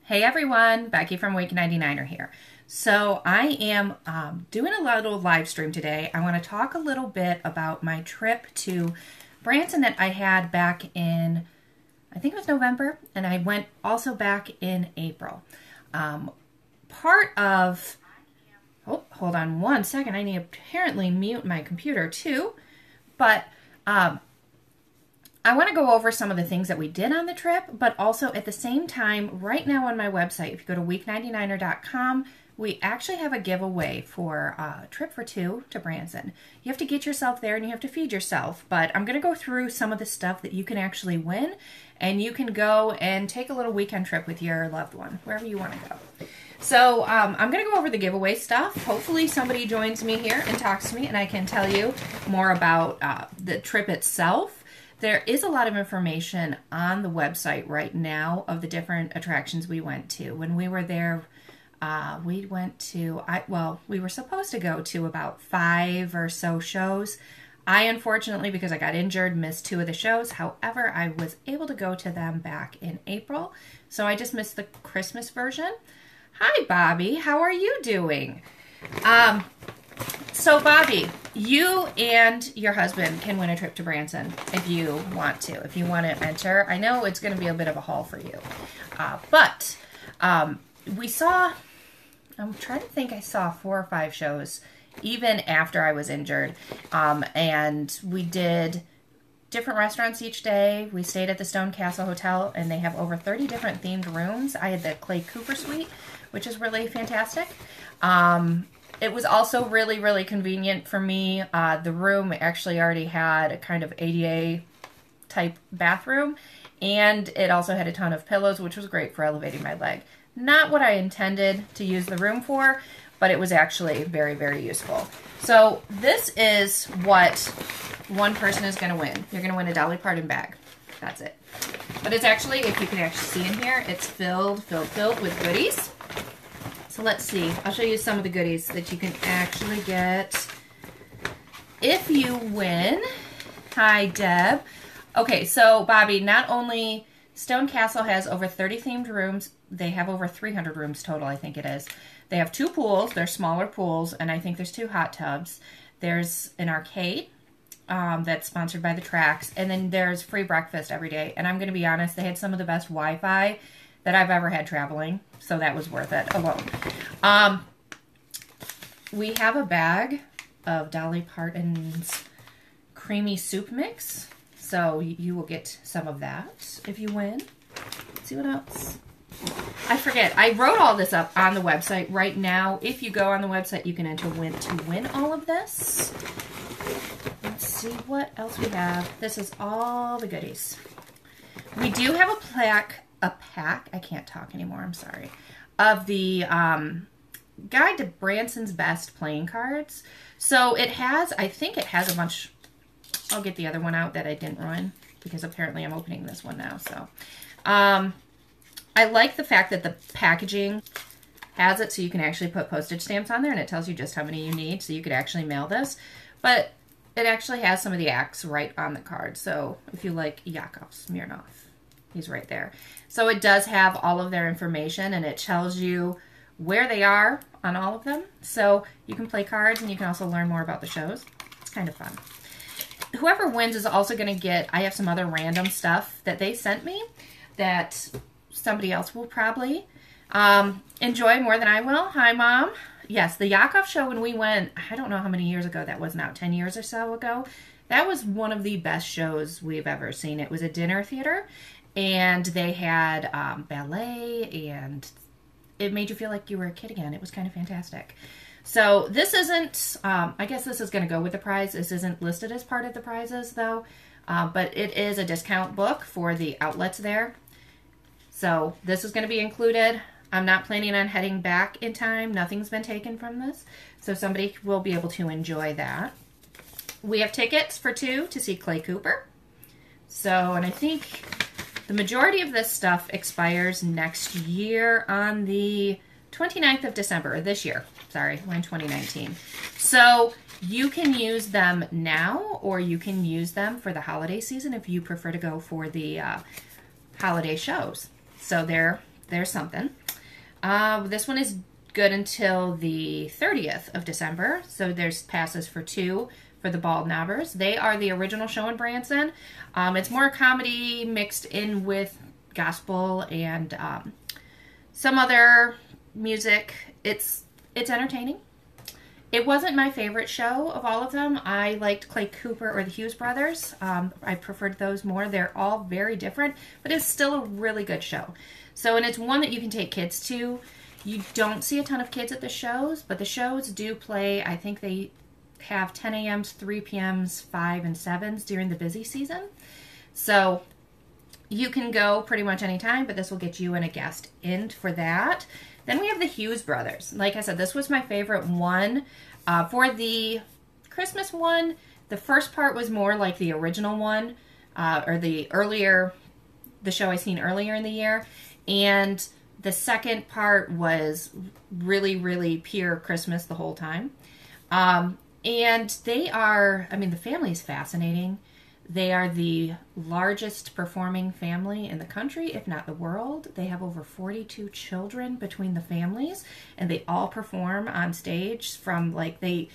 Hey everyone, Becky from Wake 99er here. So I am doing a little live stream today. I want to talk a little bit about my trip to Branson that I had back in, I think it was November, and I went also back in April. Part of, oh, hold on one second, I need to apparently mute my computer too, but I want to go over some of the things that we did on the trip, but also at the same time, right now on my website, if you go to week99er.com, we actually have a giveaway for a trip for two to Branson. You have to get yourself there and you have to feed yourself, but I'm going to go through some of the stuff that you can actually win, and you can go and take a little weekend trip with your loved one, wherever you want to go. So I'm going to go over the giveaway stuff. Hopefully somebody joins me here and talks to me, and I can tell you more about the trip itself. There is a lot of information on the website right now of the different attractions we went to. When we were there, we went to, we were supposed to go to about 5 or so shows. I, unfortunately, because I got injured, missed 2 of the shows. However, I was able to go to them back in April, so I just missed the Christmas version. Hi, Bobby. How are you doing? So, Bobby, you and your husband can win a trip to Branson if you want to. If you want to enter, I know it's going to be a bit of a haul for you. But we saw, I'm trying to think, I saw 4 or 5 shows even after I was injured. And we did different restaurants each day. We stayed at the Stone Castle Hotel, and they have over 30 different themed rooms. I had the Clay Cooper suite, which is really fantastic. It was also really, really convenient for me. The room actually already had a kind of ADA type bathroom, and it also had a ton of pillows, which was great for elevating my leg. Not what I intended to use the room for, but it was actually very, very useful. So this is what one person is going to win. You're going to win a Dolly Parton bag. That's it. But it's actually, if you can actually see in here, it's filled with goodies. So let's see. I'll show you some of the goodies that you can actually get if you win. Hi, Deb. Okay, so Bobby, not only Stone Castle has over 30 themed rooms, they have over 300 rooms total, I think it is. They have 2 pools. They're smaller pools, and I think there's 2 hot tubs. There's an arcade that's sponsored by the tracks, and then there's free breakfast every day. And I'm going to be honest, they had some of the best Wi-Fi that I've ever had traveling, so that was worth it alone. We have a bag of Dolly Parton's creamy soup mix, so you will get some of that if you win. Let's see what else. I forget. I wrote all this up on the website right now. If you go on the website, you can enter to win all of this. Let's see what else we have. This is all the goodies. We do have a pack, I can't talk anymore, I'm sorry, of the Guide to Branson's Best Playing Cards. So it has, I think it has a bunch. I'll get the other one out that I didn't ruin, because apparently I'm opening this one now. So I like the fact that the packaging has it so you can actually put postage stamps on there, and it tells you just how many you need, so you could actually mail this. But it actually has some of the acts right on the card. So if you like Yakov Smirnoff, he's right there. So it does have all of their information, and it tells you where they are on all of them. So you can play cards, and you can also learn more about the shows. It's kind of fun. Whoever wins is also going to get, I have some other random stuff that they sent me that somebody else will probably enjoy more than I will. Hi, Mom. Yes, the Yakov show when we went, I don't know how many years ago that was now, 10 years or so ago. That was one of the best shows we've ever seen. It was a dinner theater, and they had ballet, and it made you feel like you were a kid again. It was kind of fantastic. So this isn't, I guess this is going to go with the prize. This isn't listed as part of the prizes, though, but it is a discount book for the outlets there. So this is going to be included. I'm not planning on heading back in time. Nothing's been taken from this, so somebody will be able to enjoy that. We have tickets for 2 to see Clay Cooper. So, and I think the majority of this stuff expires next year on the 29th of December, this year. Sorry, we're in 2019. So you can use them now, or you can use them for the holiday season if you prefer to go for the holiday shows. So they're there's something. This one is good until the 30th of December. So there's passes for 2 for the Bald Knobbers. They are the original show in Branson. It's more comedy mixed in with gospel and some other music. It's entertaining. It wasn't my favorite show of all of them. I liked Clay Cooper or the Hughes Brothers. I preferred those more. They're all very different, but it's still a really good show. So, and it's one that you can take kids to. You don't see a ton of kids at the shows, but the shows do play. I think they have 10 a.m.s, 3 p.m.s, 5 and 7s during the busy season. So you can go pretty much anytime, but this will get you and a guest in for that. Then we have the Hughes Brothers. Like I said, this was my favorite one. For the Christmas one, the first part was more like the original one, or the show I seen earlier in the year. And the second part was really, really pure Christmas the whole time. And they are, I mean, the family is fascinating. They are the largest performing family in the country, if not the world. They have over 42 children between the families, and they all perform on stage from like the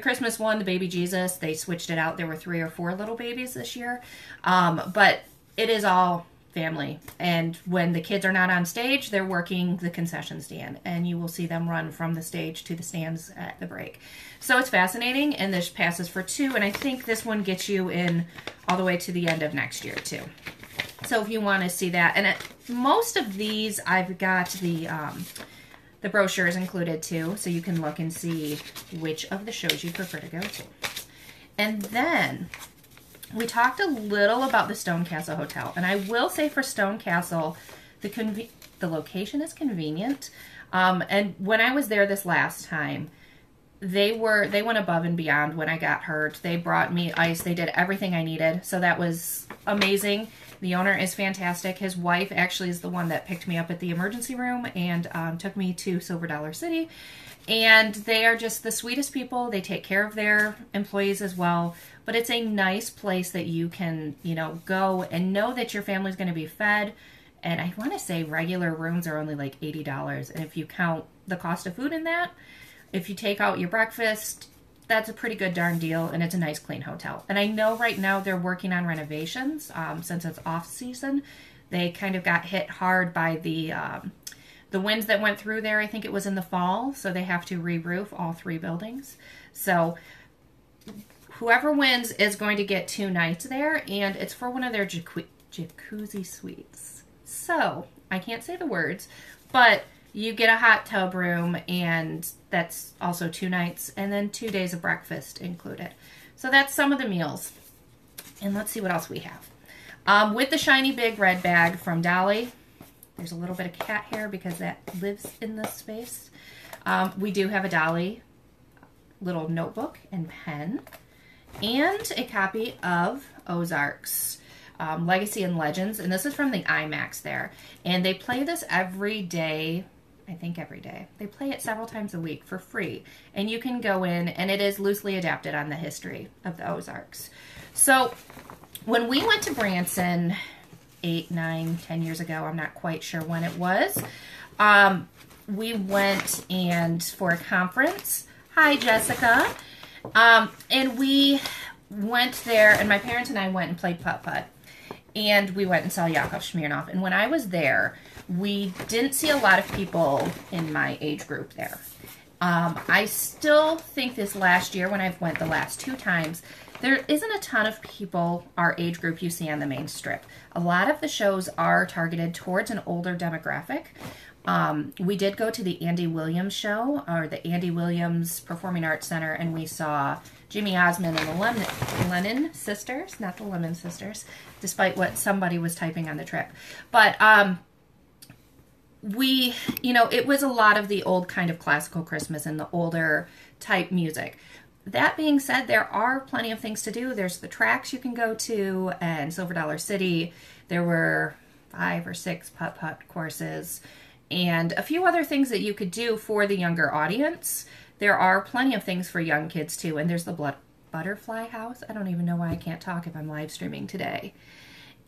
Christmas one, the baby Jesus, they switched it out. There were 3 or 4 little babies this year. But it is all family. And when the kids are not on stage, they're working the concession stand, and you will see them run from the stage to the stands at the break. So it's fascinating, and this passes for 2, and I think this one gets you in all the way to the end of next year too. So if you want to see that, and most of these I've got the brochures included too, so you can look and see which of the shows you prefer to go to. And then we talked a little about the Stone Castle Hotel, and I will say for Stone Castle, the location is convenient. And when I was there this last time, they went above and beyond when I got hurt. They brought me ice. They did everything I needed, so that was amazing. The owner is fantastic. His wife actually is the one that picked me up at the emergency room and took me to Silver Dollar City. And they are just the sweetest people. They take care of their employees as well. But it's a nice place that you can, go and know that your family's going to be fed. And I want to say regular rooms are only like $80. And if you count the cost of food in that, if you take out your breakfast, that's a pretty good darn deal. And it's a nice, clean hotel. And I know right now they're working on renovations since it's off season. They kind of got hit hard by the winds that went through there. I think it was in the fall, so they have to re-roof all 3 buildings. So whoever wins is going to get 2 nights there, and it's for one of their jacuzzi suites. So I can't say the words, but you get a hot tub room, and that's also 2 nights, and then 2 days of breakfast included. So that's some of the meals. And let's see what else we have. With the shiny big red bag from Dolly, there's a little bit of cat hair because that lives in this space. We do have a Dolly little notebook and pen, and a copy of Ozarks Legacy and Legends, and this is from the IMAX there. And they play this every day, I think every day. They play it several times a week for free, and you can go in, and it is loosely adapted on the history of the Ozarks. So when we went to Branson 8, 9, 10 years ago, I'm not quite sure when it was, we went and for a conference. Hi, Jessica. And we went there, and my parents and I went and played putt-putt. And we went and saw Yakov Smirnoff. And when I was there, we didn't see a lot of people in my age group there. I still think this last year, when I've went the last 2 times, there isn't a ton of people our age group you see on the main strip. A lot of the shows are targeted towards an older demographic. We did go to the Andy Williams show, or the Andy Williams Performing Arts Center, and we saw Jimmy Osmond and the Lennon Sisters, not the Lemon Sisters, despite what somebody was typing on the trip. But it was a lot of the old kind of classical Christmas and the older type music. That being said, there are plenty of things to do. There's the tracks you can go to, and Silver Dollar City, there were 5 or 6 putt-putt courses, and a few other things that you could do for the younger audience. There are plenty of things for young kids too, and there's the Butterfly House. I don't even know why I can't talk if I'm live streaming today.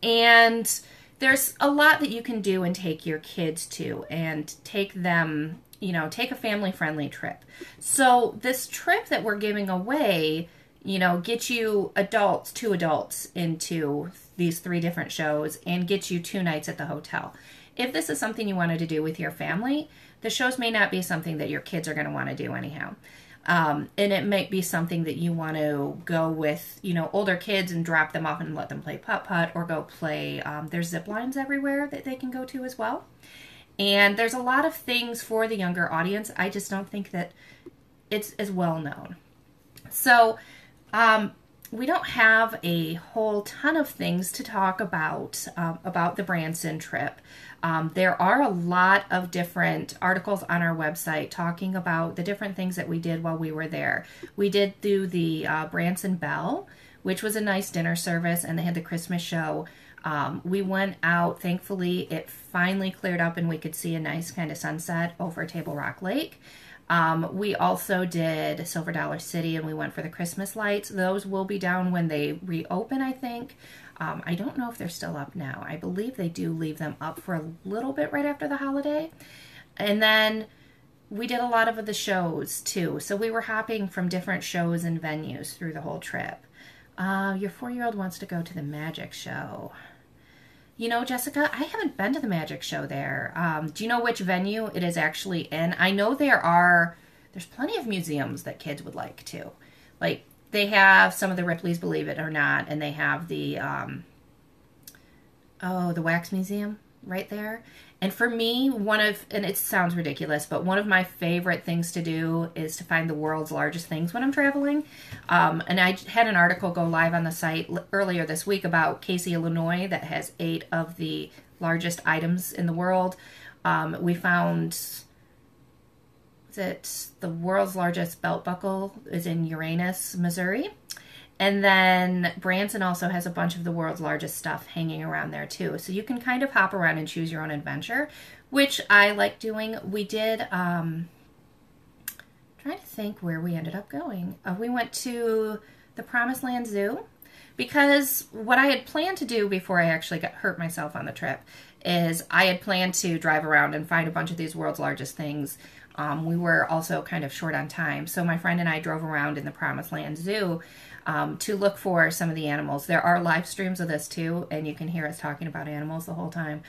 And there's a lot that you can do and take your kids to and take them, you know, take a family-friendly trip. So this trip that we're giving away, you know, get you adults, 2 adults into these 3 different shows and get you 2 nights at the hotel. If this is something you wanted to do with your family, the shows may not be something that your kids are going to want to do anyhow. And it might be something that you want to go with, you know, older kids and drop them off and let them play putt-putt or go play. There's zip lines everywhere that they can go to as well. And there's a lot of things for the younger audience. I just don't think that it's as well known. So we don't have a whole ton of things to talk about the Branson trip. There are a lot of different articles on our website talking about the different things that we did while we were there. We did do the Branson Bell, which was a nice dinner service, and they had the Christmas show. We went out, thankfully, it finally cleared up and we could see a nice kind of sunset over Table Rock Lake. We also did Silver Dollar City and we went for the Christmas lights. Those will be down when they reopen, I think. I don't know if they're still up now. I believe they do leave them up for a little bit right after the holiday. And then we did a lot of the shows too. So we were hopping from different shows and venues through the whole trip. Your 4-year-old wants to go to the magic show. You know, Jessica, I haven't been to the magic show there. Do you know which venue it is actually in? I know there's plenty of museums that kids would like to. Like, they have some of the Ripley's Believe It or Not, and they have the Wax Museum right there. And for me, and it sounds ridiculous, but one of my favorite things to do is to find the world's largest things when I'm traveling. And I had an article go live on the site earlier this week about Casey, Illinois, that has 8 of the largest items in the world. We found that the world's largest belt buckle is in Uranus, Missouri. And then Branson also has a bunch of the world's largest stuff hanging around there too. So you can kind of hop around and choose your own adventure, which I like doing. We did, trying to think where we ended up going. We went to the Promised Land Zoo because what I had planned to do before I actually got hurt myself on the trip is I had planned to drive around and find a bunch of these world's largest things. We were also kind of short on time. So my friend and I drove around in the Promised Land Zoo to look for some of the animals. There are live streams of this too, and you can hear us talking about animals the whole time.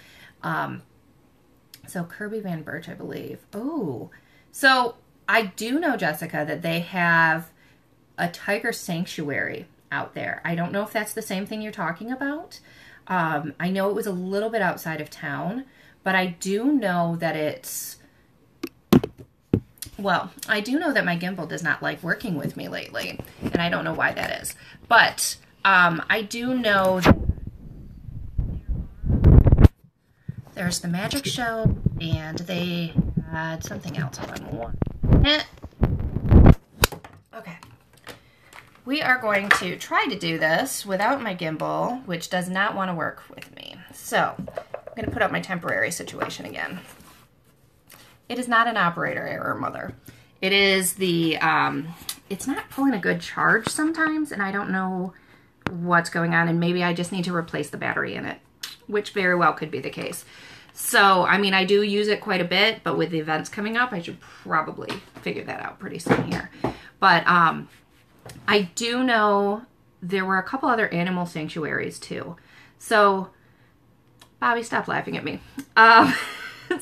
So Kirby Van Birch, I believe. Oh, so I do know, Jessica, that they have a tiger sanctuary out there. I don't know if that's the same thing you're talking about. I know it was a little bit outside of town, but I do know that it's... Well, I do know that my gimbal does not like working with me lately, and I don't know why that is. But I do know that there's the magic show, and they had something else. Hold on one minute. Okay. We are going to try to do this without my gimbal, which does not want to work with me. So, I'm going to put up my temporary situation again. It is not an operator error, Mother. It is the, it's not pulling a good charge sometimes, and I don't know what's going on, and maybe I just need to replace the battery in it, which very well could be the case. So, I mean, I do use it quite a bit, but with the events coming up, I should probably figure that out pretty soon here. But I do know there were a couple other animal sanctuaries, too. So, Bobby, stop laughing at me.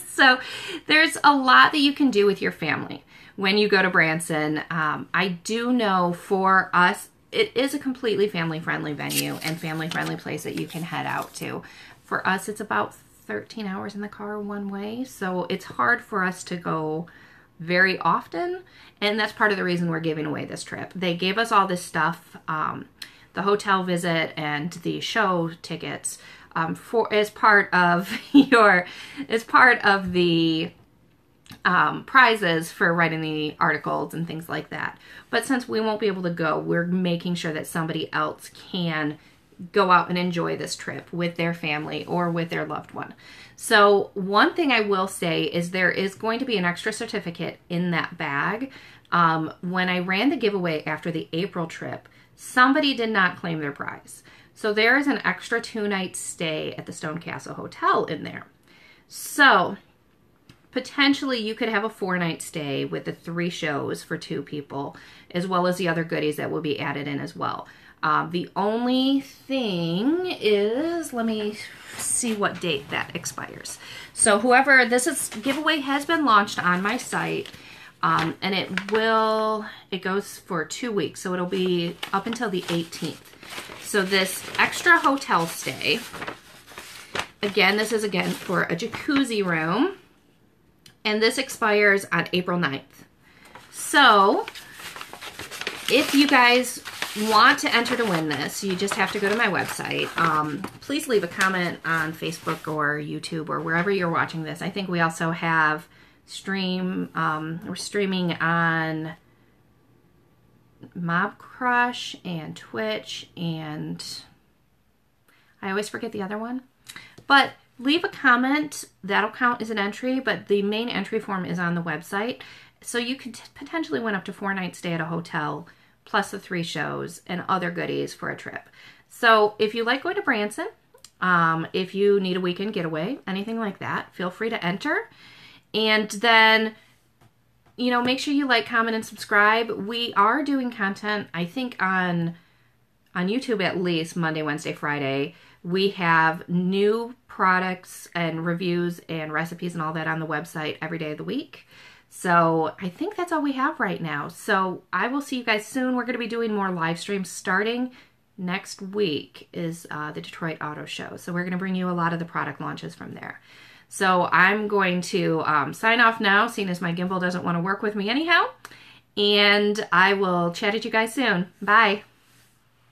So there's a lot that you can do with your family when you go to Branson. I do know for us, it is a completely family-friendly venue and family-friendly place that you can head out to. For us, it's about 13 hours in the car one way, so it's hard for us to go very often, and that's part of the reason we're giving away this trip. They gave us all this stuff, the hotel visit and the show tickets, as part of the prizes for writing the articles and things like that. But since we won't be able to go, we're making sure that somebody else can go out and enjoy this trip with their family or with their loved one. So one thing I will say is there is going to be an extra certificate in that bag. When I ran the giveaway after the April trip, somebody did not claim their prize. So there is an extra 2-night stay at the Stone Castle Hotel in there. So potentially you could have a 4-night stay with the 3 shows for 2 people, as well as the other goodies that will be added in as well. The only thing is, let me see what date that expires. So whoever, giveaway has been launched on my site, and it goes for 2 weeks, so it'll be up until the 18th. So this extra hotel stay, again, this is again for a jacuzzi room, and this expires on April 9th. So if you guys want to enter to win this, you just have to go to my website. Please leave a comment on Facebook or YouTube or wherever you're watching this. I think we also have we're streaming on Mob Crush and Twitch, and I always forget the other one. But leave a comment. That'll count as an entry, but the main entry form is on the website. So you could potentially win up to 4-night stay at a hotel, plus the 3 shows and other goodies for a trip. So if you like going to Branson, if you need a weekend getaway, anything like that, feel free to enter. And then, you know, make sure you like, comment, and subscribe. We are doing content, I think, on YouTube at least Monday, Wednesday, Friday. We have new products and reviews and recipes and all that on the website every day of the week. So I think that's all we have right now. So I will see you guys soon. We're going to be doing more live streams starting next week is the Detroit Auto Show. So we're going to bring you a lot of the product launches from there. So I'm going to sign off now, seeing as my gimbal doesn't want to work with me anyhow. And I will chat at you guys soon. Bye.